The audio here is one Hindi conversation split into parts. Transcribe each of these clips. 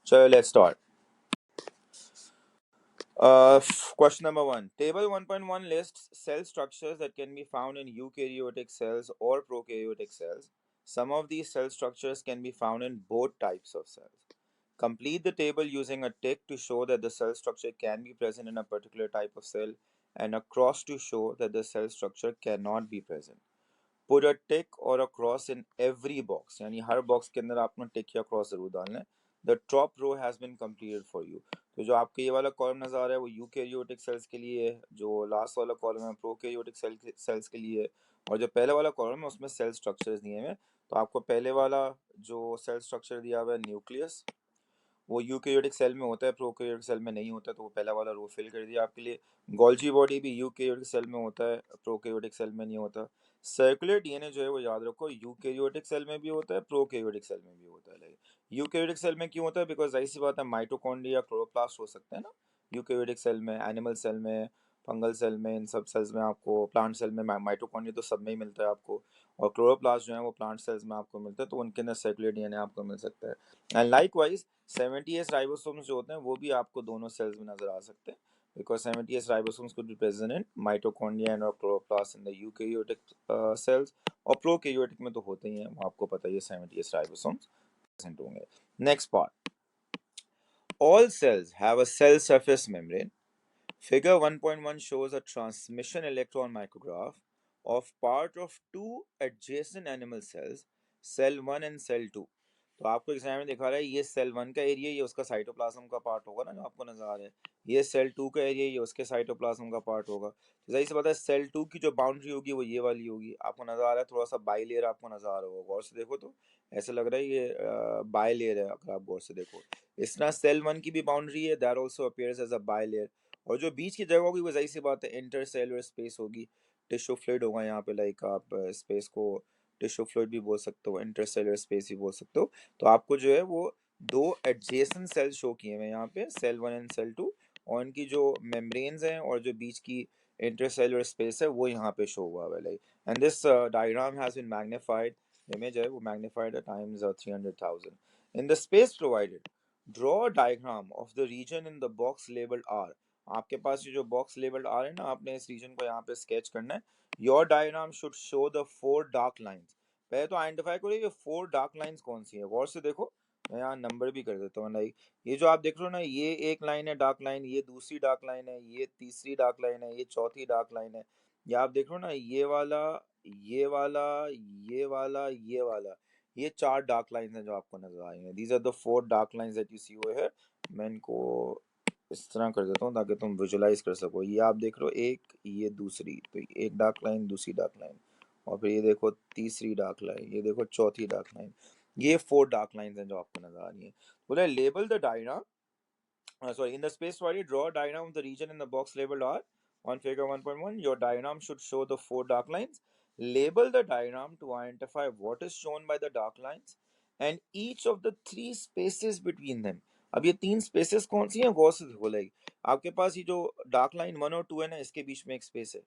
चलो let's start. Question number one. Table 1.1 lists cell structures that can be found in eukaryotic cells or prokaryotic cells. Some of these cell structures can be found in both types of cells. Complete the table using a tick to show that the cell structure can be present in a particular type of cell and a cross to show that the cell structure cannot be present. Put a tick or a cross in every box. यानी हर बॉक्स के अंदर आपने टिक या क्रॉस जरूर डालना है. The top row has been completed for you. तो जो आपके ये वाला कॉलम नजर आ रहा है वो यूकैरियोटिक सेल्स के लिए है, जो लास्ट वाला कॉलम है प्रोकैरियोटिक सेल्स के लिए है, और जो पहले वाला कॉलम है उसमें सेल स्ट्रक्चर्स दिए हुए हैं. तो आपको पहले वाला जो सेल स्ट्रक्चर दिया हुआ है न्यूक्लियस, वो यूकैरियोटिक सेल में होता है, प्रोकैरियोटिक सेल में नहीं होता, तो वो पहला वाला रो फिल कर दिया आपके लिए. गोल्जी बॉडी भी यूकैरियोटिक सेल में होता है, प्रोकैरियोटिक सेल में नहीं होता. सर्कुलर डीएनए जो है वो याद रखो यूकैरियोटिक सेल में भी होता है, प्रोकैरियोटिक सेल में भी होता है. यूकैरियोटिक सेल में क्यों होता है? बिकॉज ऐसी सी बात है, माइटोकॉन्ड्रिया क्लोरोप्लास्ट हो सकते हैं ना यूकैरियोटिक सेल में, एनिमल सेल में, फंगल सेल में, इन सब सेल्स में आपको, प्लांट सेल में माइटोकॉन्ड्रिया तो सब में ही मिलता है आपको, और क्लोरोप्लास्ट जो है वो प्लांट सेल्स में आपको मिलता है, तो उनके अंदर सर्कुलर डीएनए आपको मिल सकता है. एंड लाइकवाइज 70s राइबोसोम्स जो होते हैं वो भी आपको दोनों सेल्स में नजर आ सकते हैं, because 70s ribosomes could be present in mitochondria and or chloroplast in the eukaryotic cells, और प्रोकैरियोटिक में तो होते ही हैं, वो आपको पता ही है 70s ribosomes present होंगे. Next part. All cells have a cell surface membrane. Figure 1.1 shows a transmission electron micrograph of part of two adjacent animal cells, cell 1 and cell 2. तो आपको एग्जाम में दिखा रहा है ये सेल 1 का एरिया, ये उसका साइटोप्लाज्म का पार्ट होगा ना जो आपको नजर आ रहा है. ये सेल 2 का एरिया, ये उसके साइटोप्लाज्म का पार्ट होगा. तो सही से पता है सेल 2 की जो बाउंड्री होगी वो ये वाली होगी. आपको नजर आ रहा है थोड़ा सा बाई लेयर आपको नजर आ रहा होगा, गौर से देखो तो ऐसा लग रहा है ये बाई लेयर है. अगर आप गौर से देखो इस तरह सेल 1 की भी बाउंड्री है, that also appears as a bilayer. और जो बीच की जगह होगी वो सही सी बात है इंटरसेलुलर स्पेस होगी, टिश्यू फ्लूइड होगा यहाँ पे. लाइक आप स्पेस को टिश्यू फ्लूइड भी बोल सकते हो, इंटरसेलुलर स्पेस भी बोल सकते हो. तो आपको जो है वो दो एडजेसेंट सेल शो किए हुए हैं यहाँ पे, सेल 1 एंड सेल 2, और इनकी जो मेम्ब्रेन्स हैं और जो बीच की इंटरसेलुलर स्पेस है वो यहाँ पे शो हुआ है. Like and this diagram has been magnified, image है वो मैग्नीफाइड है times 300,000. In the space provided, draw diagram of the region in the box labelled R. आपके पास ये जो बॉक्स लेबल्ड आ रहे हैं ना, आपने इस रीजन को यहाँ पे स्केच करना है. Your diagram should show the 4 dark lines. पहले तो आइडेंटिफाई करो ये 4 डार्क लाइंस कौन सी है. गौर से देखो, मैं यहाँ नंबर भी कर देता हूँ. लाइक ये जो आप देख रहे हो ना, ये एक लाइन है डार्क लाइन, ये दूसरी डार्क लाइन है, ये तीसरी डार्क लाइन है, ये चौथी डार्क लाइन है. ये आप देख रहे हो ना, ये वाला, ये वाला, ये वाला, ये वाला, ये 4 डार्क लाइंस हैं जो आपको नजर आ रही हैं. These are the 4 dark lines that you see over here. मैं इनको इस तरह कर देता हूँ ताकि तुम विजुलाइज कर सको. ये आप देख रहे हो एक, ये दूसरी, तो एक डार्क लाइन, दूसरी डार्क लाइन, और फिर ये देखो तीसरी डार्क लाइन, ये देखो चौथी डार्क लाइन. ये 4 डार्क लाइंस हैं जो आपको नजर आ रही हैं. बोला label the diagram, sorry, in the space provided, draw a diagram of the region in the box labeled R. On figure 1.1, your diagram should show the 4 dark lines. Label the diagram to identify what is shown by the dark lines and each of the 3 spaces between them. अब ये 3 स्पेसेस कौन सी हैं? गौर से देखो. लाइक आपके पास ये जो डार्क लाइन 1 और 2 है ना, इसके बीच में एक स्पेस है.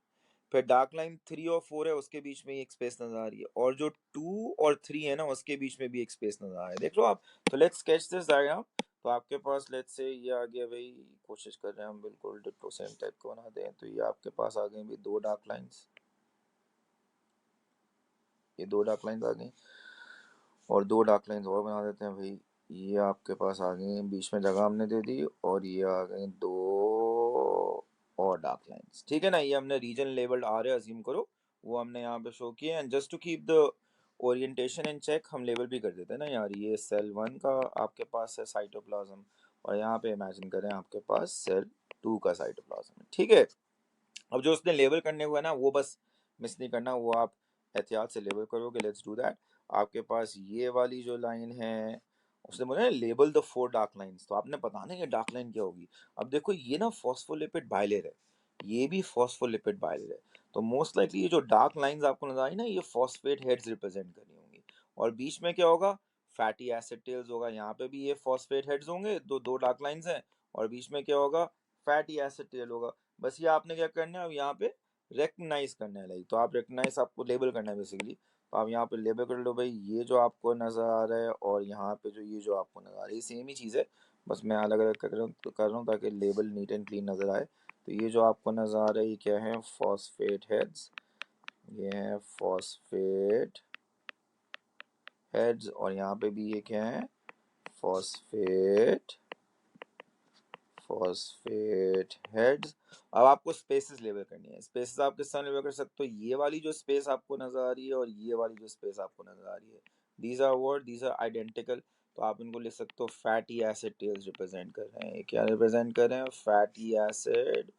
फिर डार्क लाइन 3 और 4 है, उसके बीच में एक स्पेस नजर आ रही है, और जो 2 और 3 है ना, उसके बीच में भी एक स्पेस नजर आ रहा है. देख लो आप. तो लेट्स स्केच दिस डायग्राम. तो आपके पास लेट्स से ये आ गया भाई, कोशिश कर रहे हैं हम बिल्कुल डिट्टो सेम टाइप को बना दें. तो ये आपके पास आ गई भाई 2 डार्क लाइंस, ये 2 डार्क लाइंस आ गई, और 2 डार्क लाइंस और बना देते हैं भाई. ये आपके पास आ गई, बीच में जगह हमने दे दी, और ये आ गई 2 और डार्क लाइंस. ठीक है ना. ये हमने रीजन लेबल्ड आ रहे अज्यूम करो, वो हमने यहाँ पे शो किए. And just to keep the orientation in check, हम लेबल भी कर देते हैं ना यार. ये सेल 1 का आपके पास है साइटोप्लाज्म, और यहाँ पे इमेजिन करें आपके पास सेल 2 का साइटोप्लाज्म है. ठीक है. अब जो उसने लेबल करने हुआ है ना, वो बस मिस नहीं करना, वो आप एहतियात से लेबल करोगे. Let's do that. आपके पास ये वाली जो लाइन है, उसने बोला लेबल द 4 डार्क लाइंस, तो आपने बताना ये डार्क लाइन क्या होगी. अब देखो ये ना फॉस्फोलिपिड बाइलेयर है, ये भी फॉस्फोलिपिड बाइलेयर है. तो मोस्ट लाइकली ये जो डार्क लाइंस आपको नजर आई ना, ये फॉस्फेट हेड्स रिप्रेजेंट कर रही होंगी, और बीच में क्या होगा? फैटी एसिड टेल्स होगा. यहाँ पे भी ये फॉस्फेट हेड्स होंगे, दो डार्क लाइंस हैं, और बीच में क्या होगा? फैटी एसिड टेल होगा. बस ये आपने क्या करना है अब यहाँ पे रेकग्नाइज करना है. लाइक तो आप रेकग्नाइज, आपको लेबल करना है बेसिकली. तो आप यहाँ पे लेबल कर लो भाई, ये जो आपको नजर आ रहा है और यहाँ पे जो ये जो आपको नजर आ रही है सेम ही चीज़ है, बस मैं अलग अलग कर रहा हूँ ताकि लेबल नीट एंड क्लीन नज़र आए। तो ये जो आपको नज़र आ रहा है ये क्या है, फॉस्फेट हेड्स, ये है फॉस्फेट हेड्स, और यहाँ पे भी ये क्या है, फॉस्फेट फॉस्फेट हेड्स। अब आपको स्पेसेस लेबल करनी है। स्पेसेस आप किस तरह लेबल कर सकते हो, ये वाली जो स्पेस आपको नजर आ रही है और ये वाली जो स्पेस आपको नजर आ रही है, these are word, these are identical. तो आप इनको लिख सकते हो फैटी एसिड टेल्स रिप्रेजेंट कर रहे हैं। क्या रिप्रेजेंट कर रहे हैं, फैटी एसिड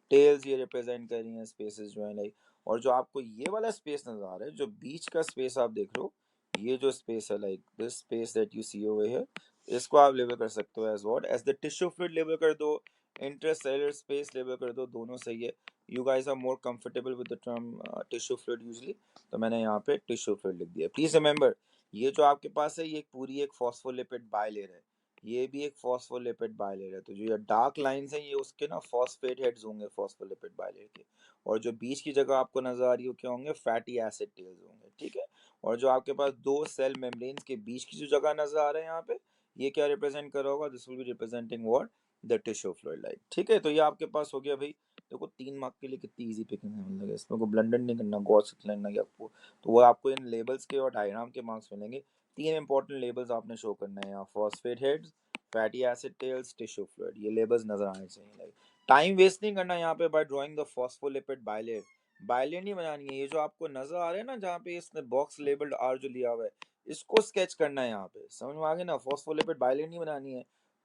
टेल्स ये रिप्रेजेंट कर रही हैं स्पेसेस जो है लाइक। और जो आपको ये वाला स्पेस नजर आ रहा है, जो बीच का स्पेस आप देख रहे हो, ये जो स्पेस है like this space that you see over here, इसको आप लेबल कर सकते हो as what, as the tissue fluid label कर दो, इंटरसेलुलर स्पेस लेबल कर दो, दोनों सही है। You guys are more comfortable with the term tissue fluid usually, तो मैंने यहाँ पे टिश्यू फ्लूइड लिख दिया। प्लीज रिमेंबर, ये जो आपके पास है ये पूरी एक फॉस्फोलिपिड बाइलेयर है, ये भी एक फॉस्फोलिपिड बाइलेयर है। तो जो ये डार्क लाइंस हैं ये उसके ना फॉस्फेट हेड्स होंगे फॉस्फोलिपिड बाइलेयर के, और जो बीच की जगह आपको नजर आ रही है क्या होंगे, फैटी एसिड टेल्स होंगे, ठीक है। और जो आपके पास दो सेल मेम्ब्रेन्स के बीच की जो जगह नजर आ रहे हैं यहाँ पे, ये क्या रिप्रेजेंट कर रहा होगा, this will be representing what, the tissue fluid like, ठीक है। तो ये आपके पास हो गया भाई। देखो 3 मार्क के लिए कितनी इजी पिकिंग है, मतलब इसमें को ब्लंडर नहीं करना, गौर से लेना कि आपको, तो वो आपको इन लेबल्स के और डायग्राम के मार्क्स मिलेंगे। 3 इंपॉर्टेंट लेबल्स आपने शो करना है यहाँ, phosphate heads, fatty acid tails, tissue fluid, ये लेबल्स नजर आने चाहिए लाइक। टाइम वेस्ट नहीं करना यहाँ पे by drawing the phospholipid bilayer, bilayer नहीं बनानी है। ये जो आपको नजर आ रहा है ना जहाँ पे इसने बॉक्स लेबल्ड आर जो लिया हुआ है, इसको स्केच करना है यहाँ पे, समझ में आ गया ना, फॉस्फोलिपिड बाइलेयर नहीं बनानी है।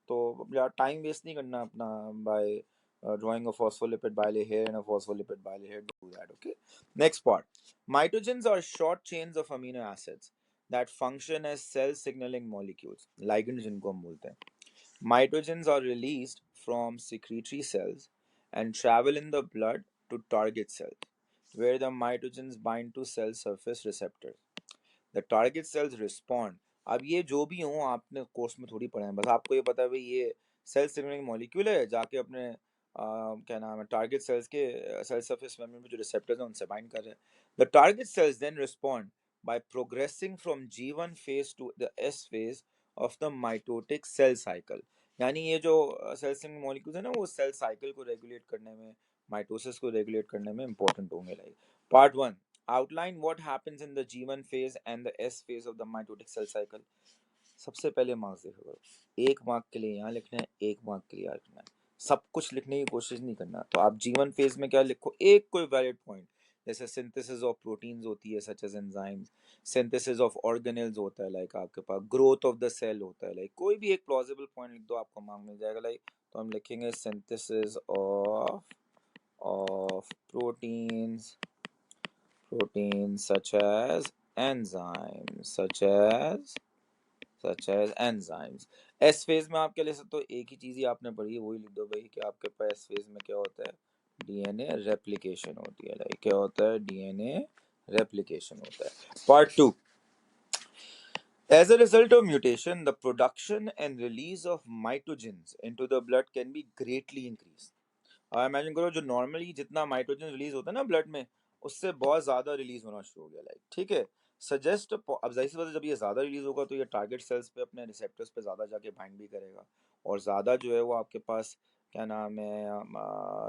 तो यार टाइम वेस्ट नहीं करना अपना bye drawing a phospholipid bilayer here and a phospholipid bilayer here, do that, okay. Next part, mitogens are short chains of amino acids that function as cell signaling molecules, ligands जिनको हम बोलते हैं। Mitogens are released from secretory cells and travel in the blood to target cells, where the mitogens bind to cell surface receptors. The target cells respond. अब ये जो भी हो आपने कोर्स में थोड़ी पढ़ा है, बस आपको ये पता है भाई ये सेल सिग्नलिंग मॉलिक्यूल है, जाके अपने क्या नाम है टारगेट सेल्स के सेल सरफेस मेम्ब्रेन पे जो रिसेप्टर्स हैं उनसे बाइंड कर रहे हैं। The target cells then respond by progressing from G1 phase to the S phase of the mitotic cell cycle। यानी ये जो सेल सिग्नलिंग मॉलिक्यूल्स है ना वो सेल साइकिल को रेगुलेट करने में, माइटोसिस को रेगुलेट करने में इंपॉर्टेंट होंगे like. Part 1, outline what happens in the G1 phase and the S phase of the mitotic cell cycle। सबसे पहले मार्क्स देखो करो, 1 मार्क के लिए यहाँ लिखना है, 1 मार्क के लिए यहाँ लिखना है, सब कुछ लिखने की कोशिश नहीं करना। तो आप जीवन फेज में क्या लिखो, एक कोई वैलिड पॉइंट, जैसे सिंथेसिस ऑफ प्रोटीन्स होती है such as enzymes, synthesis of organelles होता है लाइक आपके पास, ग्रोथ ऑफ द सेल होता है लाइक, कोई भी एक प्लॉजिबल पॉइंट लिख दो आपको मार्क मिल जाएगा लाइक। तो हम लिखेंगे synthesis of proteins, proteins such as enzymes। S phase में आप क्या ले सकते हो, एक ही चीज ही आपने पढ़ी है वही लिख दो भाई कि आपके पास एस फेज में क्या होता है, डीएनए रेप्लिकेशन होती है लाइक, क्या होता है, डीएनए रेप्लिकेशन होता है। Part 2, as a result of mutation the production and release of mitogens into the blood can be greatly increased। अब इमेजिन करो जो नॉर्मली जितना माइट्रोजन रिलीज होता है ना ब्लड में, उससे बहुत ज्यादा रिलीज होना शुरू हो गया लाइक, ठीक है। सजेस्ट, अब जाहिर सी बात है जब ये ज्यादा रिलीज होगा तो ये टारगेट सेल्स पे अपने रिसेप्टर्स पे ज्यादा जाके बाइंड भी करेगा, और ज्यादा जो है वो आपके पास क्या नाम है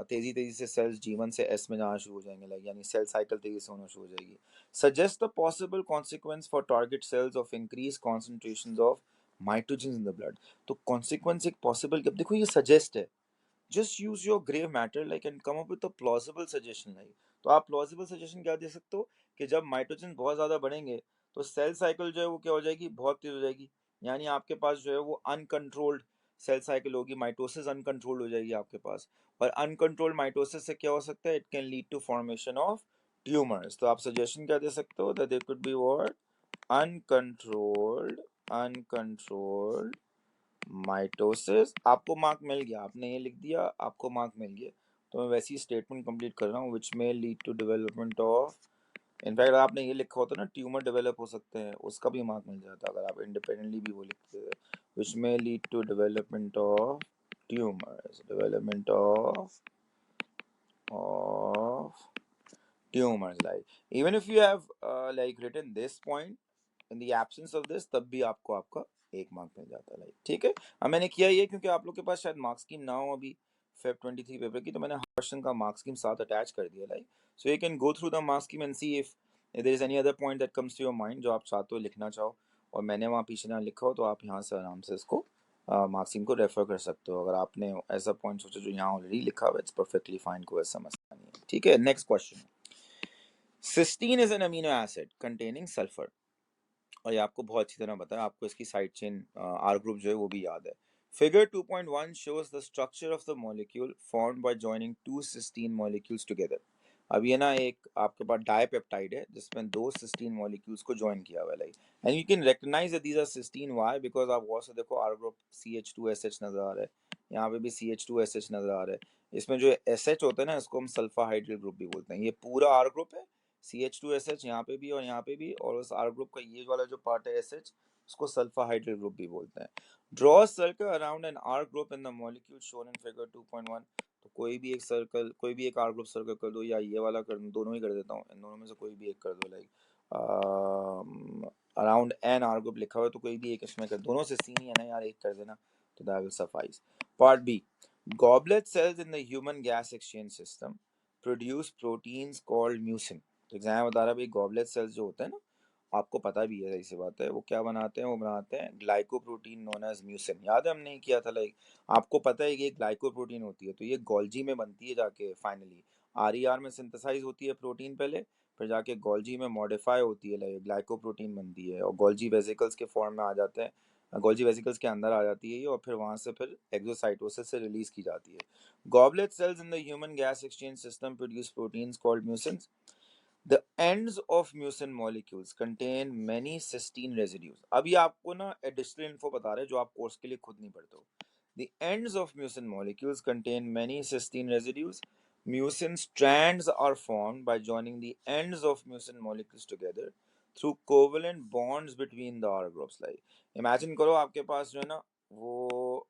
तेजी तेजी से सेल्स जीवन से एस में जाना शुरू हो जाएंगे लाइक, यानी सेल साइकिल तेजी से होना शुरू हो जाएगी। Suggest the possible consequence for target cells of increase concentration of mitogen in the blood. तो कॉन्सिक्वेंस एक पॉसिबल, देखो ये सजेस्ट है, just use your grave matter like and come up with a plausible suggestion like। तो आप plausible suggestion क्या दे सकते हो कि जब माइटोजन बहुत ज्यादा बढ़ेंगे तो सेल साइकिल जो है वो क्या हो जाएगी, बहुत तेज हो जाएगी, यानी आपके पास जो है वो अनकंट्रोल्ड सेल साइकिल होगी, माइटोसिस अनकंट्रोल्ड हो जाएगी आपके पास। और अनकंट्रोल्ड माइटोसिस से क्या हो सकता है, it can lead to formation of tumours. तो आप सजेशन क्या दे सकते हो, that there could be what, uncontrolled mitosis. आपको मार्क मिल गया, आपने ये लिख दिया, आपको मार्क मिल गया। तो मैं वैसी स्टेटमेंट कंप्लीट कर रहा हूँ, which may lead to development of, in fact आपने ये लिखा होता ना ट्यूमर डेवलप हो सकते हैं, उसका भी मार्क मिल जाता अगर आप इंडिपेंडेंटली भी वो लिखते, which may lead to development of tumours, development of tumours like. Even if you have like written this point in the absence of this, तब भी आपको आपका 1 मार्क मिल जाता है लाइक, ठीक है। अब मैंने किया ये क्योंकि आप लोग के पास शायद मार्क्स स्कीम ना हो अभी फेब 23 पेपर की, तो मैंने हर क्वेश्चन का मार्क्स स्कीम साथ अटैच कर दिया like, so you can go through the marks scheme and see if there is any other point that comes to your mind जो आप चाहते हो लिखना चाहो और मैंने वहाँ पीछे ना लिखा हो, तो आप यहाँ से आराम से इसको मार्क्स स्कीम को रेफर कर सकते हो। अगर आपने ऐसा पॉइंट सोचा जो यहाँ ऑलरेडी लिखा हुआ है, इट्स परफेक्टली फाइन, कोई ऐसा मसला नहीं है, ठीक है। Next question, cysteine is an amino acid containing sulphur, और ये आपको बहुत अच्छी तरह पता है, आपको इसकी साइड चेन आर ग्रुप जो है वो भी याद है। Figure 2.1 shows the structure of the molecule formed by joining two cysteine molecules together। अब ये ना एक आपके पास डाइपेप्टाइड है जिसमें दो सिस्टीन मॉलिक्यूल्स को ज्वाइन किया हुआ है like, and you can recognise that these are cysteine, why, because आप वॉट से देखो आर ग्रुप CH2SH नजर आ रहा है, यहाँ पे भी CH2SH नजर आ रहा है, इसमें जो SH होता है ना इसको हम सल्फा हाइड्रिल ग्रुप भी बोलते हैं। ये पूरा आर ग्रुप है, CH2SH यहाँ पे भी और यहाँ पे भी, और उस आर ग्रुप का ये वाला जो पार्ट है SH उसको सल्फा हाइड्रिल ग्रुप भी बोलते हैं। Draw a circle around an R group in the molecule shown in figure 2.1। तो कोई भी एक सर्कल, कोई भी एक आर ग्रुप सर्कल कर दो, या ये वाला कर दो, दोनों ही कर देता हूँ, इन दोनों में से कोई भी एक कर दो like around an R group लिखा हुआ है तो कोई भी एक इसमें कर, दोनों से सीन ही है ना यार, एक कर देना तो that will suffice. Part B, goblet cells in the human gas exchange system produce proteins called mucin. तो एग्जाम बता रहा है भाई गॉबलेट सेल्स जो होते हैं ना, आपको पता भी है, सही सी बात है, वो क्या बनाते हैं, वो बनाते हैं ग्लाइकोप्रोटीन नोन एज म्यूसिन। याद है हमने ही किया था लाइक, आपको पता है कि ये ग्लाइकोप्रोटीन होती है, तो ये गोल्जी में बनती है जाके, फाइनली RER में सिंथेसाइज होती है प्रोटीन पहले, फिर जाके गोल्जी में मॉडिफाई होती है लाइक ग्लाइकोप्रोटीन बनती है, और गोल्जी वेसिकल्स के फॉर्म में आ जाते हैं, गोल्जी वेसिकल्स के अंदर आ जाती है ये, और फिर वहां से फिर एक्सोसाइटोसिस से रिलीज की जाती है। Goblet cells in the human gas exchange system produce proteins called mucins. The ends of mucin molecules contain many cysteine residues। अभी आपको ना additional info बता रहे हैं जो आप कोर्स के लिए खुद नहीं पढ़ते हो। The ends of mucin molecules contain many cysteine residues। Mucin strands are formed by joining the ends of mucin molecules together through covalent bonds between the R groups। Like imagine करो आपके पास जो है ना वो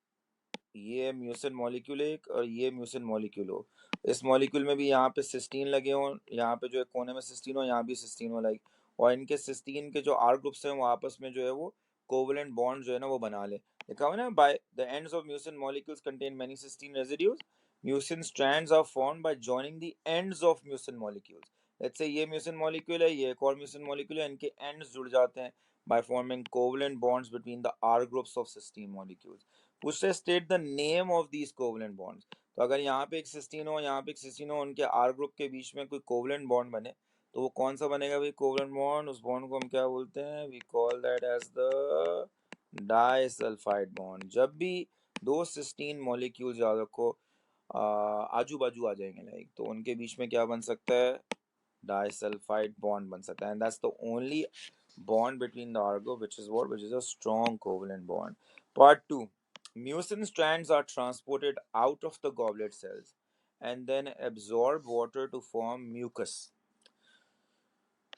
ये म्यूसिन मॉलिक्यूल एक और ये म्यूसिन मॉलिक्यूल हो, इस मॉलिक्यूल में भी यहाँ पे सिस्टीन लगे हो, यहाँ पे जो है कोने में सिस्टीन हो, यहाँ भी सिस्टीन हो लाइक, और इनके सिस्टीन के जो आर ग्रुप्स हैं वो आपस में जो है वो कोवलेंट बॉन्ड जो है ना वो बना ले। लिखा हुआ है ना, by the ends of mucin molecules contain many cysteine residues, mucin strands are formed by joining the ends of mucin molecules. Let's say ये म्यूसिन मॉलिक्यूल है, ये एक और म्यूसिन मॉलिक्यूल है, इनके एंड्स जुड़ जाते हैं by forming covalent bonds between the R groups of cysteine molecules। पूछते state the name of these covalent bonds. तो अगर यहाँ पे एक सिस्टीन हो, यहाँ पे एक सिस्टीन हो, उनके आर ग्रुप के बीच में कोई कोवलेंट बॉन्ड बने, तो वो कौन सा बनेगा भाई कोवलेंट बॉन्ड, उस बॉन्ड को हम क्या बोलते हैं, we call that as the disulphide bond. जब भी दो सिस्टीन मॉलिक्यूल याद रखो आजू बाजू आ जाएंगे लाइक, तो उनके बीच में क्या बन सकता है, disulfide bond बन सकता है, and that's the only bond between the argo which is what, which is a strong covalent bond। Part 2, mucin strands are transported out of the goblet cells and then absorb water to form mucus।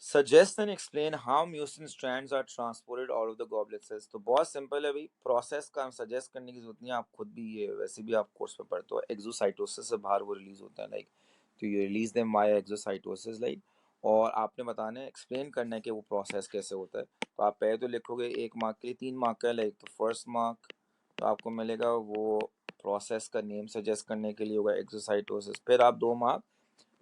Suggest and explain how mucin strands are transported out of the goblet cells। तो बहुत सिंपल है भाई, प्रोसेस का हम सजेस्ट करने की जरूरत नहीं है, आप खुद भी ये वैसे भी आप कोर्स में पढ़ते हो, एक्सोसाइटोसिस से बाहर वो रिलीज होता है लाइक, तो you release them by exocytosis like, और आपने बताना है, एक्सप्लेन करना है कि वो प्रोसेस कैसे होता है। तो आप पहले तो लिखोगे 1 मार्क के लिए 3 मार्क का लाइक, तो फर्स्ट मार्क तो आपको मिलेगा वो प्रोसेस का नेम सजेस्ट करने के लिए होगा एक्सोसाइटोसिस, फिर आप 2 मार्क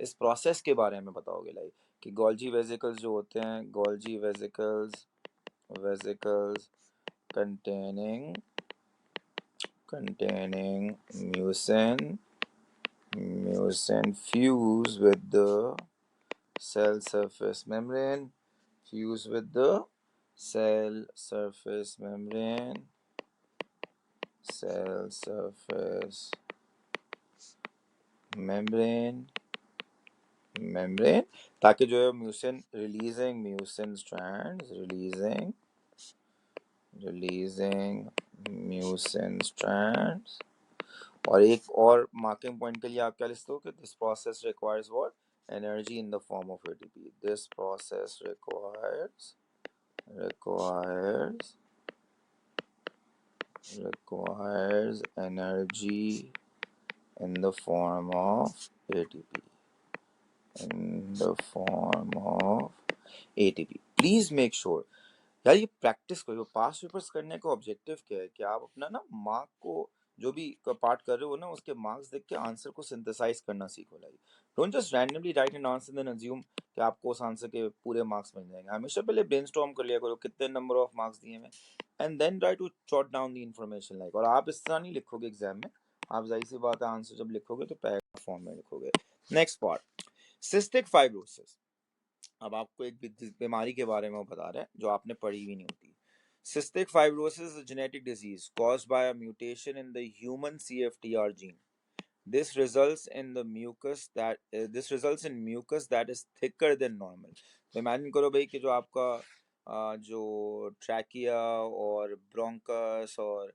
इस प्रोसेस के बारे में बताओगे लाइक कि गोल्जी वेसिकल्स जो होते हैं, Golgi vesicles vesicles containing mucin fuse with the cell surface membrane, fuse with the cell surface membrane, cell surface membrane, ताकि जो है mucin releasing mucin strands releasing mucin strands। और एक और मार्किंग पॉइंट के लिए आप क्या लिखते हो कि this process requires what, energy in the form of ATP. This process requires energy in the form of ATP, in the form of ATP। Please make sure यार ये प्रैक्टिस करो, पास पेपर्स करने का ऑब्जेक्टिव क्या है कि आप अपना ना मार्क को, जो भी पार्ट कर रहे हो ना उसके मार्क्स देख के आंसर को सिंथेसाइज करना सीखो। Like don't just randomly write an answer then assume कि आपको उस आंसर के पूरे मार्क्स मिल जाएंगे। हमेशा पहले ब्रेनस्टॉर्म कर लिया करो कितने नंबर ऑफ मार्क्स दिए हैं, and then try to jot down the information. Like और आप इस तरह नहीं लिखोगे एग्जाम में, आप जाहिर सी बात है आंसर जब लिखोगे तो पैराग्राफ फॉर्म में लिखोगे। Next part, cystic fibrosis. अब आपको एक बीमारी के बारे में वो बता रहे हैं जो आपने पढ़ी भी नहीं होती। Cystic fibrosis is a genetic disease caused by a mutation in the human CFTR gene. This results in mucus that is thicker than normal. तो इमेजिन करो भाई कि जो आपका जो ट्रैकिया और ब्रोंकस और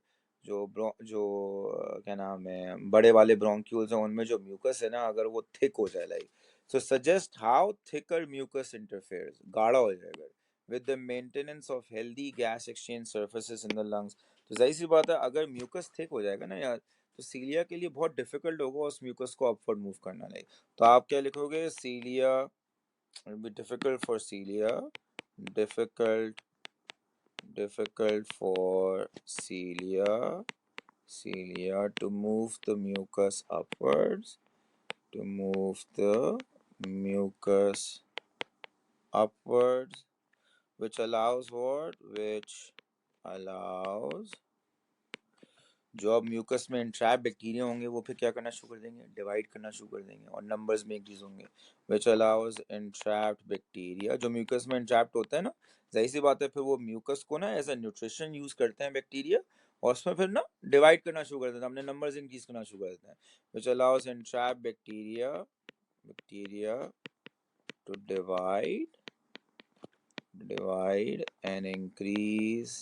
क्या नाम है बड़े वाले ब्रोंक्यूल्स हैं उनमें जो म्यूकस है ना, अगर वो थिक हो जाए, like so suggest how thicker mucus interferes, गाढ़ा हो जाएगा with the maintenance of healthy gas exchange surfaces in the lungs। तो जाहिर सी बात है अगर म्यूकस थिक हो जाएगा ना यार, तो सीलिया के लिए बहुत डिफिकल्ट होगा उस म्यूकस को अपवर्ड मूव करना। नहीं तो आप क्या लिखोगे, cilia be difficult for cilia, difficult for cilia to move the mucus upwards, to move the mucus upwards, which allows जो अब म्यूकस में इंट्रैप बैक्टीरिया होंगे वो फिर क्या करना शुरू कर देंगे, डिवाइड करना शुरू कर देंगे और नंबर्स में इंक्रीज होंगे। विच अलाउज इंट्रैप्ड बैक्टीरिया, जो म्यूकस में इंट्रैप्ड होता है ना, जाहिर सी बात है फिर वो म्यूकस को ना एज अ न्यूट्रिशन यूज करते हैं बैक्टीरिया, और उसमें फिर ना डिवाइड करना शुरू कर देते हैं, अपने नंबर्स इंक्रीज करना शुरू कर देते हैं। Which allows entrapped bacteria to divide and increase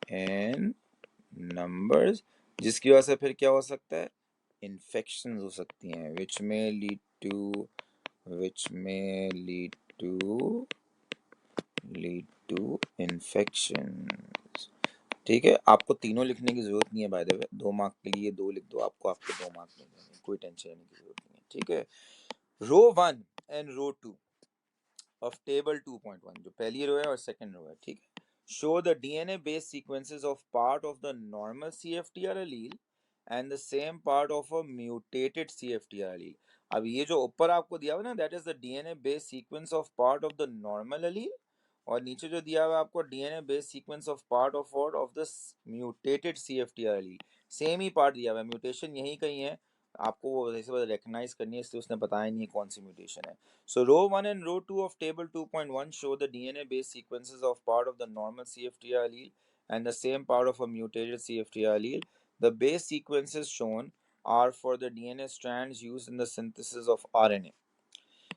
in numbers, जिसकी वजह से फिर क्या हो सकता है, इन्फेक्शंस हो सकती हैं, which may lead to infections। ठीक है, आपको तीनों लिखने की जरूरत नहीं है, बाय द वे 2 मार्क के लिए 2 लिख दो, आपको आपके 2 मार्क मिल जाएंगे, कोई टेंशन लेने की जरूरत नहीं है। ठीक है, रो 1 एंड रो 2 of table 2.1, जो पहली रो है और सेकंड रो है, ठीक है, show the DNA based sequences of part of the normal CFTR allele and the same part of a mutated CFTR allele। अब ये जो ऊपर आपको दिया हुआ ना, that is the DNA based sequence of part of the normal allele, और नीचे जो दिया हुआ है आपको DNA based sequence of part of the mutated CFTR allele, same he part दिया हुआ है, म्यूटेशन यही कहीं है, आपको वो जैसे रिकॉग्नाइज करनी है, इसलिए उसने बताया नहीं कौन सी म्यूटेशन है। So row 1 and row 2 of table 2.1 show the DNA based sequences of part of the normal CFTR allele and the same part of a mutated CFTR allele. The base sequences shown are for the DNA strands used in the synthesis of RNA.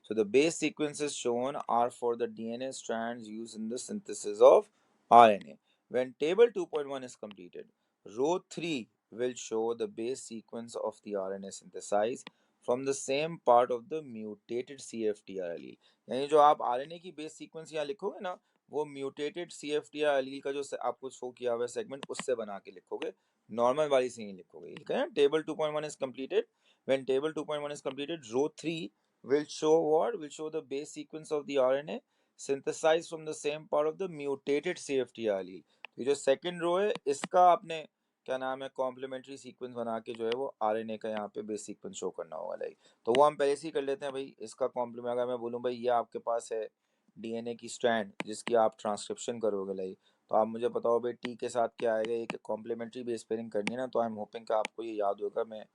So the base sequences shown are for the DNA strands used in the synthesis of RNA. When table 2.1 is completed, row 3 will show the base sequence of the RNA synthesized from the same part of the mutated CFTR allele। यानी जो आप RNA की base sequence यहाँ लिखोगे ना, वो mutated CFTR allele का जो आपको शो किया हुआ है सेगमेंट, उससे बना के लिखोगे, नॉर्मल वाली से ही लिखोगे। ठीक है, table 2.1 is completed। When table 2.1 is completed, row 3 will show the base sequence of the RNA synthesized from the same part of the mutated CFTR allele। ये जो सेकंड रो है इसका आपने क्या नाम है कॉम्प्लीमेंट्री सीक्वेंस बना के जो है वो आरएनए का यहाँ पे बेस सीक्वेंस शो करना होगा। लाइक तो वो हम पहले से ही कर लेते हैं भाई, इसका कॉम्प्लीमेंट अगर मैं बोलूँ भाई ये आपके पास है डीएनए की स्ट्रैंड जिसकी आप ट्रांसक्रिप्शन करोगे, लाइक तो आप मुझे बताओ भाई टी के साथ क्या आएगा, एक कॉम्प्लीमेंट्री बेस पेयरिंग करनी है ना, तो आई एम होपिंग कि आपको ये याद होगा। मैं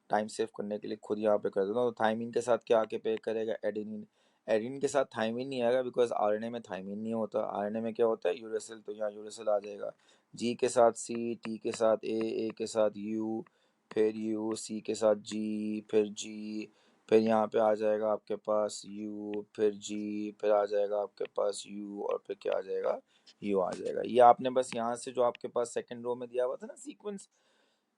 टाइम सेव करने के लिए खुद यहाँ पे कर देता हूँ। तो थाइमिन के साथ क्या आके पे करेगा, एडेनिन। एडेनिन के साथ थाइमिन नहीं आएगा बिकॉज आरएनए में थाइमिन नहीं होता, आरएनए में क्या होता है यूरेसिल, तो यहाँ यूरेसिल आ जाएगा। जी के साथ सी, टी के साथ ए के साथ यू, फिर यू, सी के साथ जी, फिर जी, फिर यहाँ पे आ जाएगा आपके पास यू, फिर जी, फिर आ जाएगा आपके पास यू, और फिर क्या आ जाएगा, यू आ जाएगा। ये आपने बस यहाँ से जो आपके पास सेकंड रो में दिया हुआ था ना सीक्वेंस,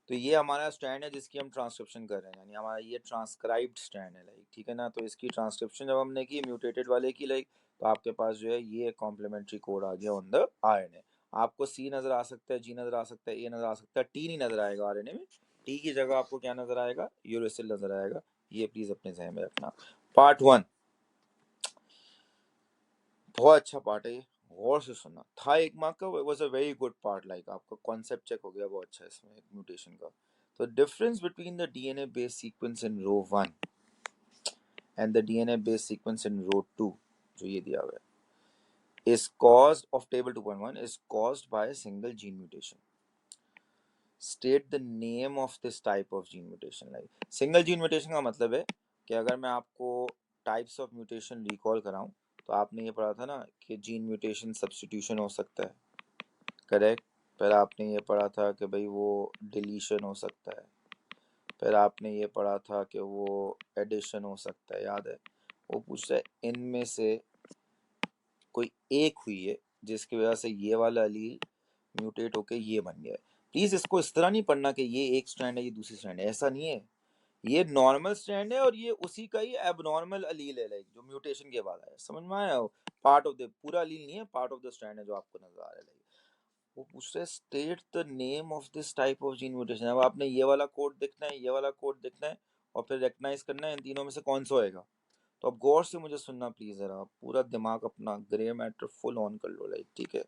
तो ये हमारा स्टैंड है जिसकी हम ट्रांसक्रिप्शन कर रहे हैं, यानी हमारा ये ट्रांसक्राइब्ड स्टैंड है, लाइक ठीक है ना। तो इसकी ट्रांसक्रिप्शन जब हमने की म्यूटेटेड वाले की, लाइक तो आपके पास जो है ये कॉम्प्लीमेंट्री कोड आ गया ऑन द आरएनए। आपको सी नजर आ सकता है, जी नजर आ सकता है, ए नजर आ सकता है, टी नहीं नजर आएगा आरएनए में। टी की जगह आपको क्या नजर आएगा, यूरेसिल नजर आएगा। ये प्लीज अपने ध्यान में रखना। पार्ट 1 बहुत अच्छा पार्ट है ये, गौर से सुनना, था एक मार्क का, was a very good part, like आपका कॉन्सेप्ट चेक हो गया, बहुत अच्छा इसमें म्यूटेशन का। तो difference between the DNA based sequence in row 1 and the DNA based sequence in row 2, जो ये दिया हुआ है, is caused of table 2.1 is caused by a single gene mutation. State the name of this type of gene mutation. Like single gene mutation का मतलब है कि अगर मैं आपको टाइप्स ऑफ म्यूटेशन रिकॉल कराऊं, तो आपने ये पढ़ा था ना कि जीन म्यूटेशन सब्स्टिट्यूशन हो सकता है, करेक्ट। फिर आपने ये पढ़ा था कि भाई वो डिलीशन हो सकता है, फिर आपने ये पढ़ा था कि वो एडिशन हो सकता है, याद है। वो पूछता है इनमें से कोई एक हुई है जिसकी वजह से ये वाला अलील म्यूटेट होके ये बन गया है। प्लीज इसको इस तरह नहीं पढ़ना कि ये एक स्ट्रैंड है ये दूसरी स्ट्रैंड है, ऐसा नहीं है। ये नॉर्मल स्ट्रैंड है और ये उसी का ही एबनॉर्मल अलील है, लाइक जो म्यूटेशन के बाद आया, समझ में आया। पार्ट ऑफ द पूरा अलील नहीं है, पार्ट ऑफ द स्ट्रैंड है जो आपको नजर आ रहा है। लाइक वो पूछ रहे state the name of this type of gene mutation. अब आपने ये वाला कोड देखना है, ये वाला कोड देखना है, और फिर रिकग्नाइज करना है इन तीनों में से कौन सा होएगा। तो अब गौर से मुझे सुनना प्लीज, जरा पूरा दिमाग अपना ग्रे मैटर फुल ऑन कर लो, लाइक ठीक है।